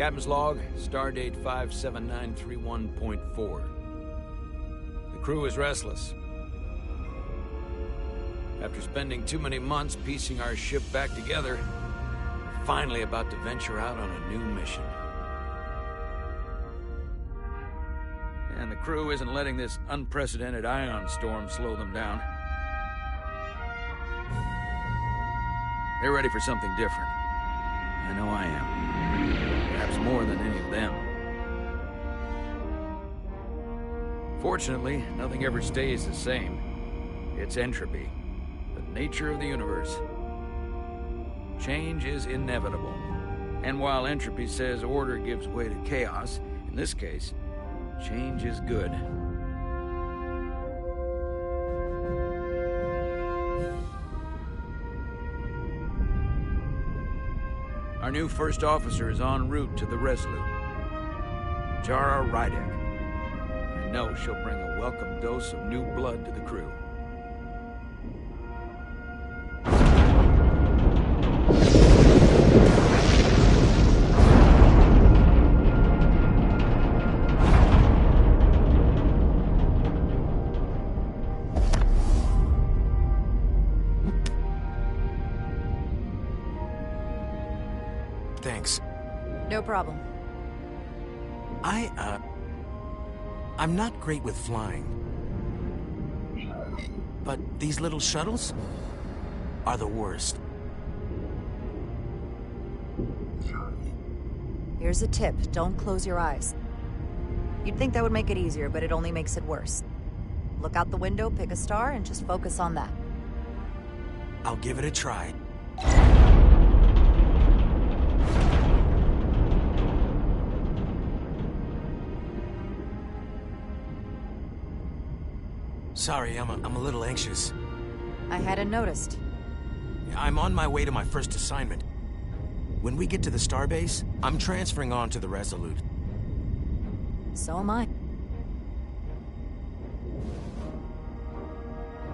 Captain's log, stardate 57931.4. The crew is restless. After spending too many months piecing our ship back together, we're finally about to venture out on a new mission. And the crew isn't letting this unprecedented ion storm slow them down. They're ready for something different. I know I am. Perhaps more than any of them. Fortunately, nothing ever stays the same. It's entropy, the nature of the universe. Change is inevitable. And while entropy says order gives way to chaos, in this case, change is good. Our new first officer is en route to the Resolute. Jara Rydek. I know she'll bring a welcome dose of new blood to the crew. Thanks. No problem. I'm not great with flying. But these little shuttles are the worst. Here's a tip. Don't close your eyes. You'd think that would make it easier, but it only makes it worse. Look out the window, pick a star, and just focus on that. I'll give it a try. Sorry, I'm a little anxious. I hadn't noticed. I'm on my way to my first assignment. When we get to the starbase, I'm transferring on to the Resolute. So am I.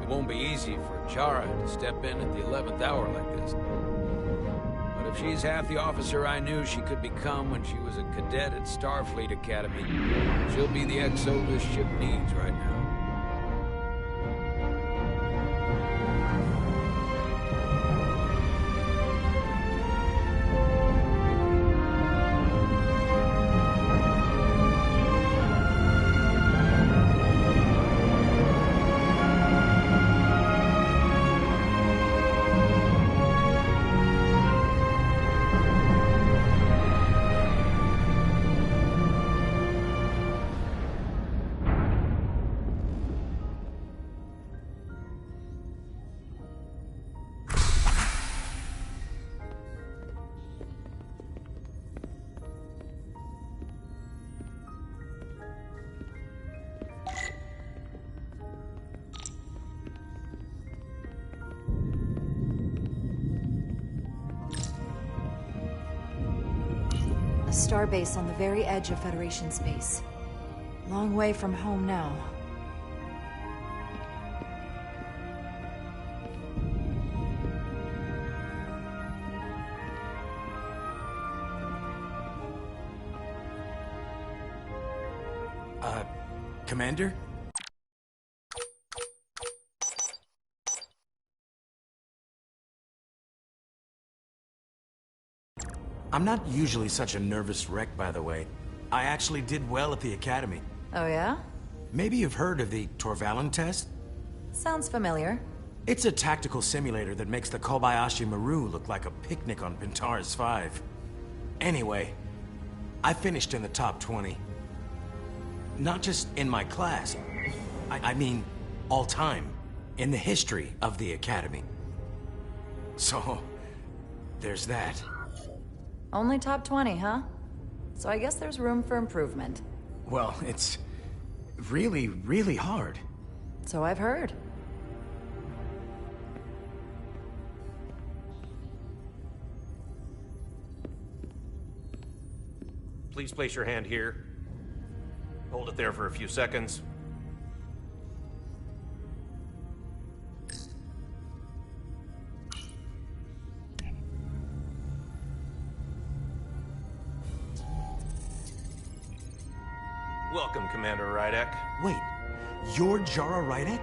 It won't be easy for Jara to step in at the 11th hour like this. But if she's half the officer I knew she could become when she was a cadet at Starfleet Academy, she'll be the XO this ship needs right now. A starbase on the very edge of Federation space. Long way from home now. Commander? I'm not usually such a nervous wreck, by the way. I actually did well at the Academy. Oh yeah? Maybe you've heard of the Torvalin test? Sounds familiar. It's a tactical simulator that makes the Kobayashi Maru look like a picnic on Pintaris 5. Anyway, I finished in the top 20. Not just in my class. I mean, all time. In the history of the Academy. So, there's that. Only top 20, huh? So I guess there's room for improvement. Well, it's really, really hard. So I've heard. Please place your hand here. Hold it there for a few seconds. Welcome, Commander Rydek. Wait, you're Jara Rydek?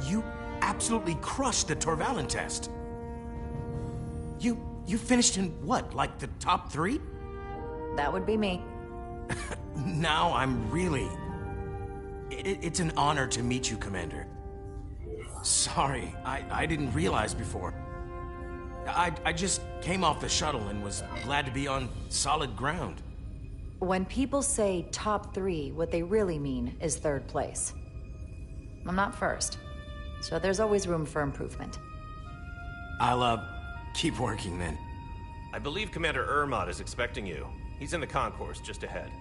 You absolutely crushed the Torvalin test. You finished in what, like the top 3? That would be me. Now I'm really... It's an honor to meet you, Commander. Sorry, I didn't realize before. I just came off the shuttle and was glad to be on solid ground. When people say top 3, what they really mean is 3rd place. I'm not first, so there's always room for improvement. I'll, keep working then. I believe Commander Ermot is expecting you. He's in the concourse just ahead.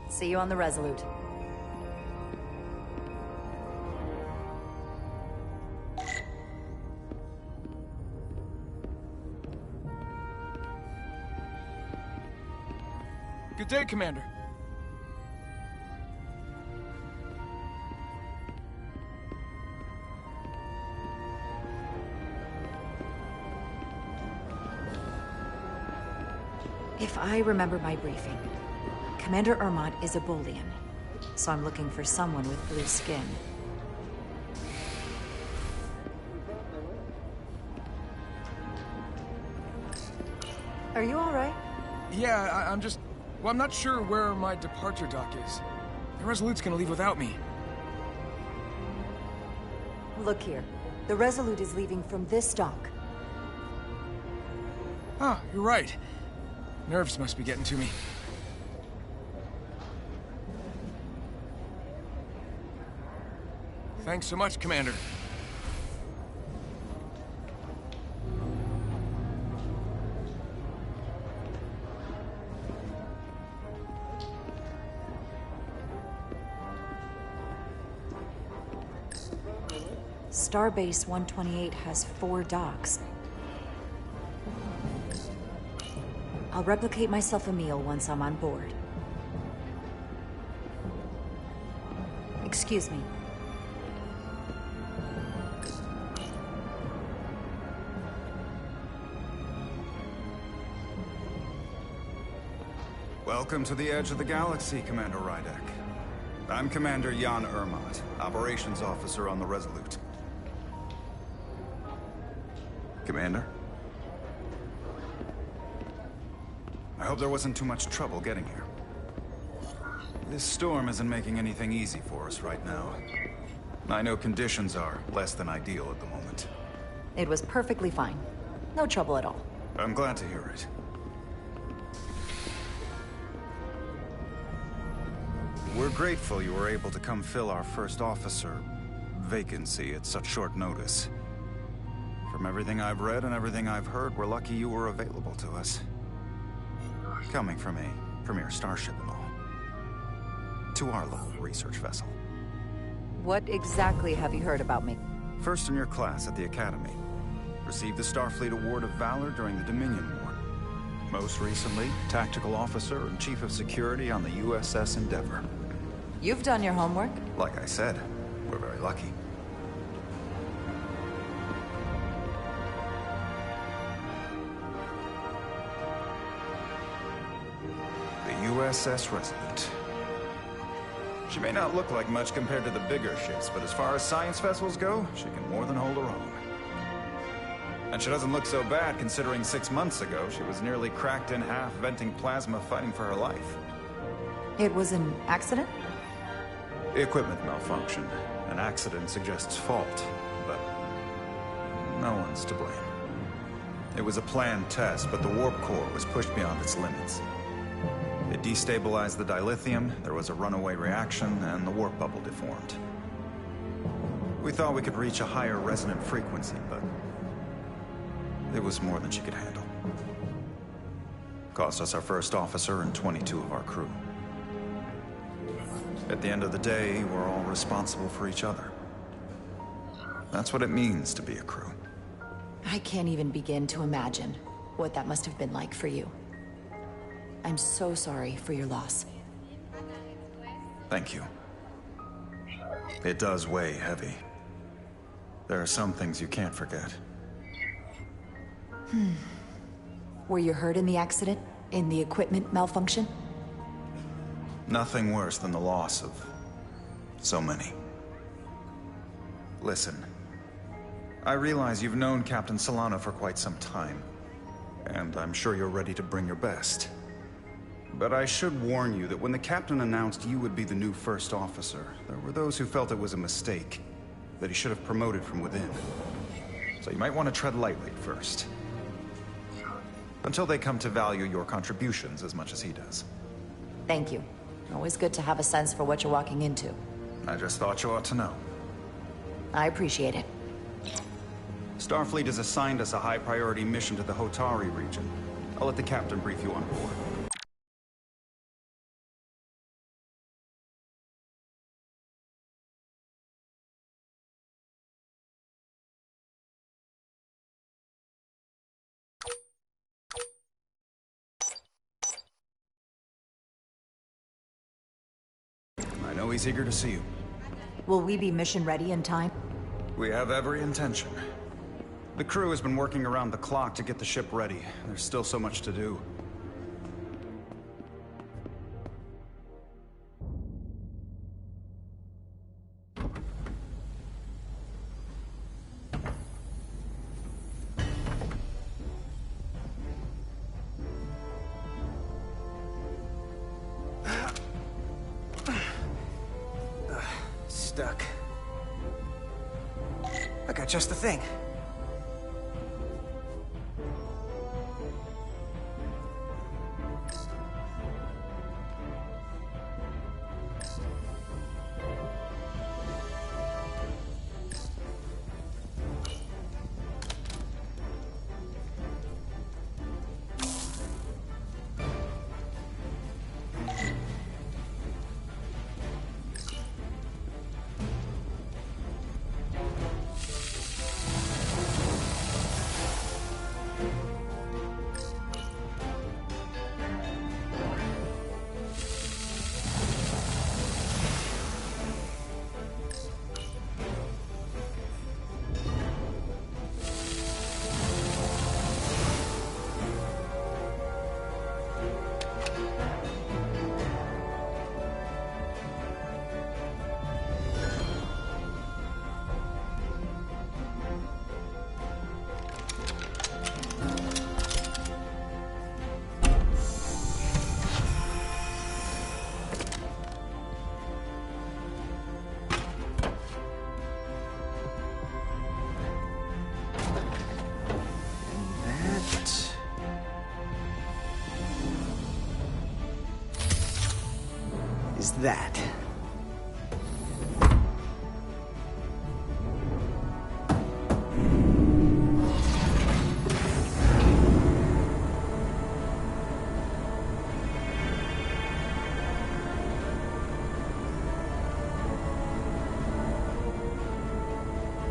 See you on the Resolute. Good day, Commander. If I remember my briefing, Commander Ermot is a Bolian, so I'm looking for someone with blue skin. Are you all right? Yeah, I'm just... Well, I'm not sure where my departure dock is. The Resolute's gonna leave without me. Look here. The Resolute is leaving from this dock. Oh, you're right. Nerves must be getting to me. Thanks so much, Commander. Starbase 128 has 4 docks. I'll replicate myself a meal once I'm on board. Excuse me. Welcome to the edge of the galaxy, Commander Rydek. I'm Commander Jan Ermot, Operations Officer on the Resolute. Commander? I hope there wasn't too much trouble getting here. This storm isn't making anything easy for us right now. I know conditions are less than ideal at the moment. It was perfectly fine. No trouble at all. I'm glad to hear it. We're grateful you were able to come fill our first officer vacancy at such short notice. From everything I've read and everything I've heard, we're lucky you were available to us. Coming from a premier starship and all. To our little research vessel. What exactly have you heard about me? First in your class at the Academy. Received the Starfleet Award of Valor during the Dominion War. Most recently, Tactical Officer and Chief of Security on the USS Endeavor. You've done your homework. Like I said, we're very lucky. USS Resolute. She may not look like much compared to the bigger ships, but as far as science vessels go, she can more than hold her own. And she doesn't look so bad considering 6 months ago she was nearly cracked in half venting plasma fighting for her life. It was an accident? Equipment malfunction. An accident suggests fault, but no one's to blame. It was a planned test, but the warp core was pushed beyond its limits. It destabilized the dilithium, there was a runaway reaction, and the warp bubble deformed. We thought we could reach a higher resonant frequency, but it was more than she could handle. Cost us our first officer and 22 of our crew. At the end of the day, we're all responsible for each other. That's what it means to be a crew. I can't even begin to imagine what that must have been like for you. I'm so sorry for your loss. Thank you. It does weigh heavy. There are some things you can't forget. Were you hurt in the accident? In the equipment malfunction? Nothing worse than the loss of so many. Listen, I realize you've known Captain Solano for quite some time, and I'm sure you're ready to bring your best. But I should warn you that when the captain announced you would be the new first officer, there were those who felt it was a mistake, that he should have promoted from within. So you might want to tread lightly at first. Until they come to value your contributions as much as he does. Thank you. Always good to have a sense for what you're walking into. I just thought you ought to know. I appreciate it. Starfleet has assigned us a high-priority mission to the Hotari region. I'll let the captain brief you on board. I know he's eager to see you. Will we be mission ready in time? We have every intention. The crew has been working around the clock to get the ship ready. There's still so much to do. Stuck. I got just the thing. That.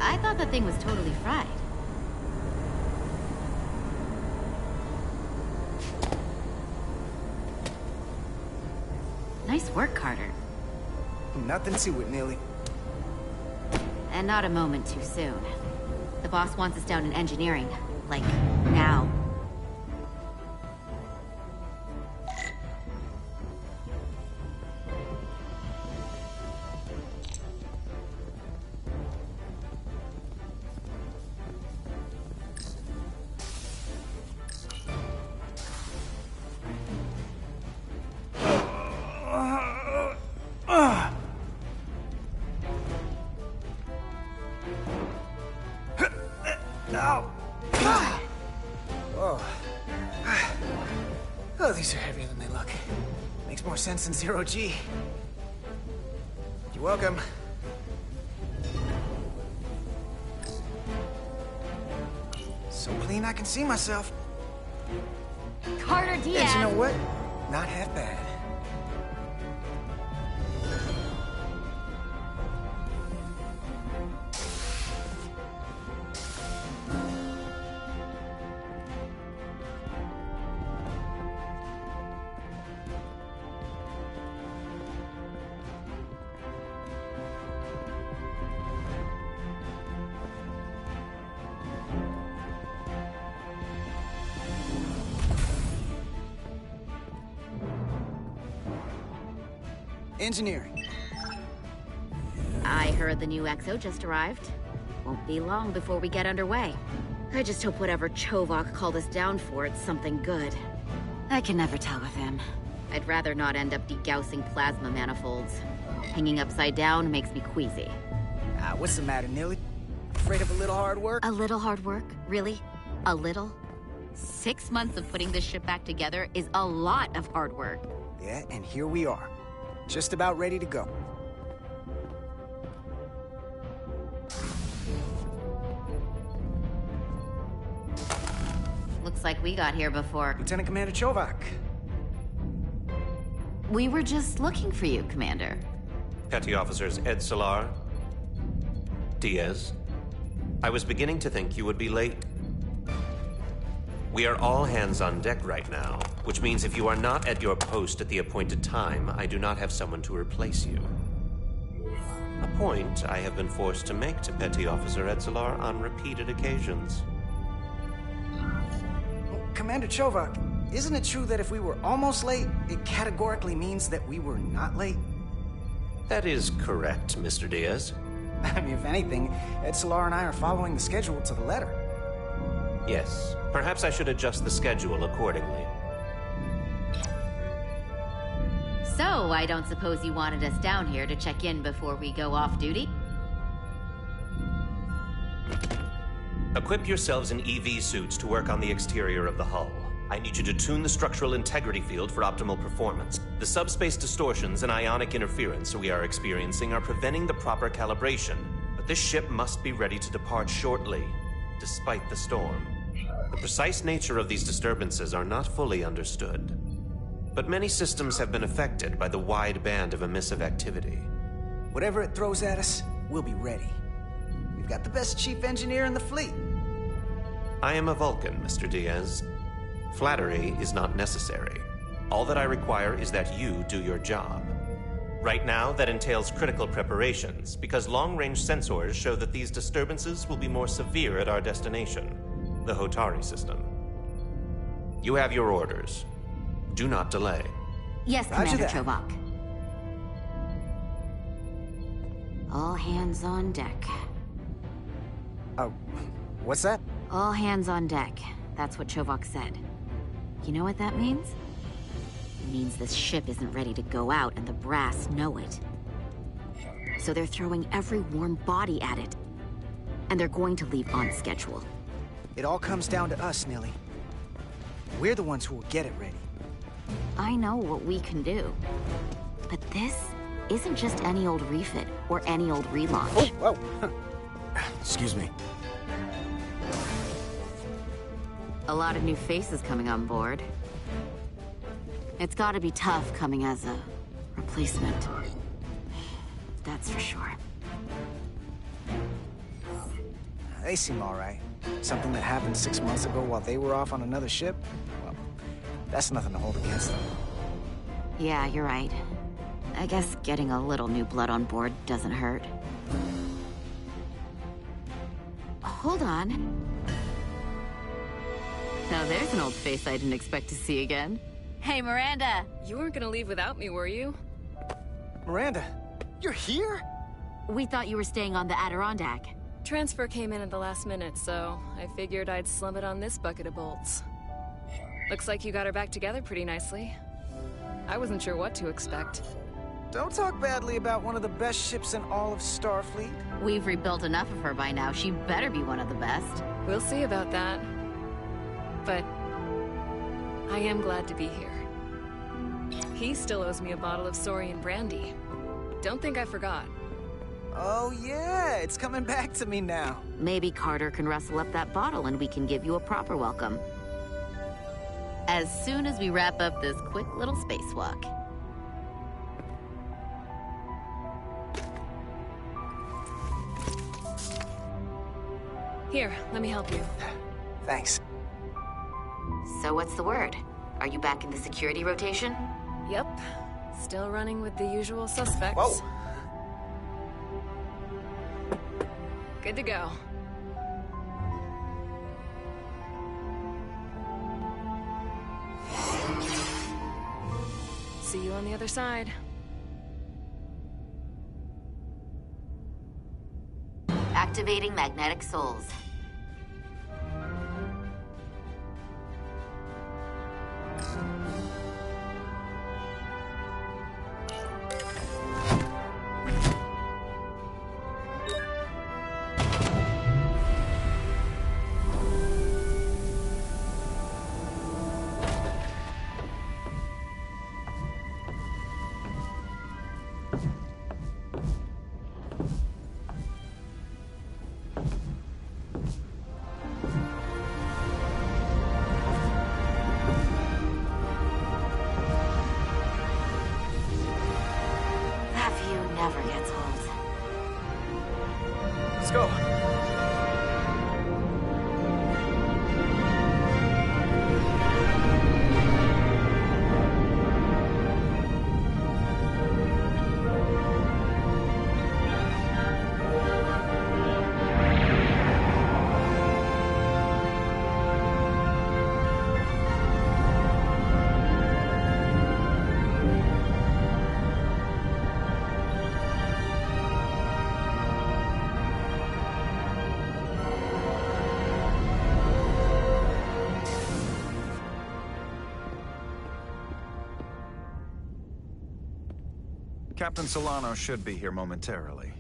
I thought that thing was totally fried. Nice work, Carter. Nothing to it, Neely. And not a moment too soon. The boss wants us down in engineering. Like, now. Oh, these are heavier than they look. Makes more sense than zero G. You're welcome. So clean I can see myself. Carter Diaz! And you know what? Not half bad. Engineering. I heard the new XO just arrived. Won't be long before we get underway. I just hope whatever Chovak called us down for, it's something good. I can never tell with him. I'd rather not end up degaussing plasma manifolds. Hanging upside down makes me queasy. What's the matter, Nilly? Afraid of a little hard work? A little hard work? Really? A little? 6 months of putting this ship back together is a lot of hard work. Yeah, and here we are. Just about ready to go. Looks like we got here before. Lieutenant Commander Chovak. We were just looking for you, Commander. Petty Officers Ed Solar, Diaz. I was beginning to think you would be late. We are all hands on deck right now, which means if you are not at your post at the appointed time, I do not have someone to replace you. A point I have been forced to make to Petty Officer Ed Solar on repeated occasions. Commander Chovak, isn't it true that if we were almost late, it categorically means that we were not late? That is correct, Mr. Diaz. I mean, if anything, Ed Solar and I are following the schedule to the letter. Yes, perhaps I should adjust the schedule accordingly. So, I don't suppose you wanted us down here to check in before we go off duty? Equip yourselves in EV suits to work on the exterior of the hull. I need you to tune the structural integrity field for optimal performance. The subspace distortions and ionic interference we are experiencing are preventing the proper calibration, but this ship must be ready to depart shortly, despite the storm. The precise nature of these disturbances are not fully understood, but many systems have been affected by the wide band of emissive activity. Whatever it throws at us, we'll be ready. We've got the best chief engineer in the fleet. I am a Vulcan, Mr. Diaz. Flattery is not necessary. All that I require is that you do your job. Right now, that entails critical preparations, because long-range sensors show that these disturbances will be more severe at our destination, the Hotari system. You have your orders. Do not delay. Yes, Roger Commander that. Chovak. All hands on deck. Oh, what's that? All hands on deck. That's what Chovak said. You know what that means? It means this ship isn't ready to go out, and the brass know it. So they're throwing every warm body at it. And they're going to leave on schedule. It all comes down to us, Nilly. We're the ones who will get it ready. I know what we can do. But this isn't just any old refit or any old relaunch. Whoa. Excuse me. A lot of new faces coming on board. It's gotta be tough coming as a replacement. That's for sure. They seem all right. Something that happened 6 months ago while they were off on another ship? Well, that's nothing to hold against them. Yeah, you're right. I guess getting a little new blood on board doesn't hurt. Hold on. Now there's an old face I didn't expect to see again. Hey, Miranda! You weren't gonna leave without me, were you? Miranda, you're here? We thought you were staying on the Adirondack. Transfer came in at the last minute, so I figured I'd slum it on this bucket of bolts. Looks like you got her back together pretty nicely. I wasn't sure what to expect. Don't talk badly about one of the best ships in all of Starfleet. We've rebuilt enough of her by now. She better be one of the best. We'll see about that. But I am glad to be here. He still owes me a bottle of Saurian brandy. Don't think I forgot. Oh yeah, it's coming back to me now. Maybe Carter can rustle up that bottle and we can give you a proper welcome. As soon as we wrap up this quick little spacewalk. Here, let me help you. Thanks. So what's the word? Are you back in the security rotation? Yep. Still running with the usual suspects. Whoa. Good to go. See you on the other side. Activating magnetic souls. That view never gets old. Let's go. Captain Solano should be here momentarily.